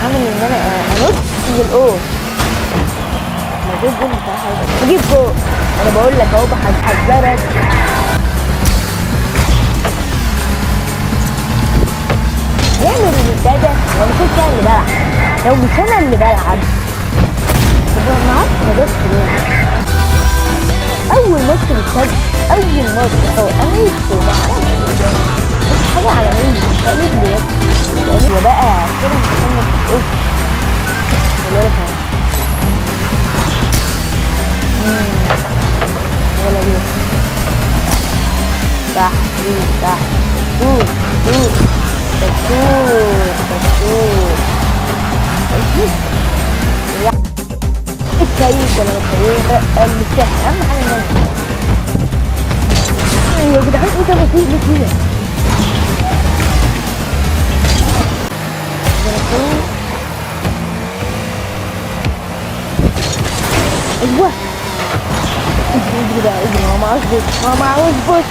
عامل ان انا انط من الاوض. اجيب جول بصراحه، اجيب جول. انا بقول لك اهو بحذرك. يعمل المنتدى وانا كنت انا اللي بلعب. لو مش انا اللي بلعب طب ما عرفت ما جبتش ليه. اول ماتش بالكاد، اول ماتش هو انا نفسي ما اعرفش مش حاجه على مين تقليد ليه يعني. وبقى كده مكمل في ايه ولا ايه ولا ايه صح صح دور دور دكتور دكتور الكيف ولا الكيف المفتاح اهم حاجه ان يا جدعان ايه ده بسيط كده. ايوه اجري بقى اجري. ما معهوش بوش ما معهوش بوش.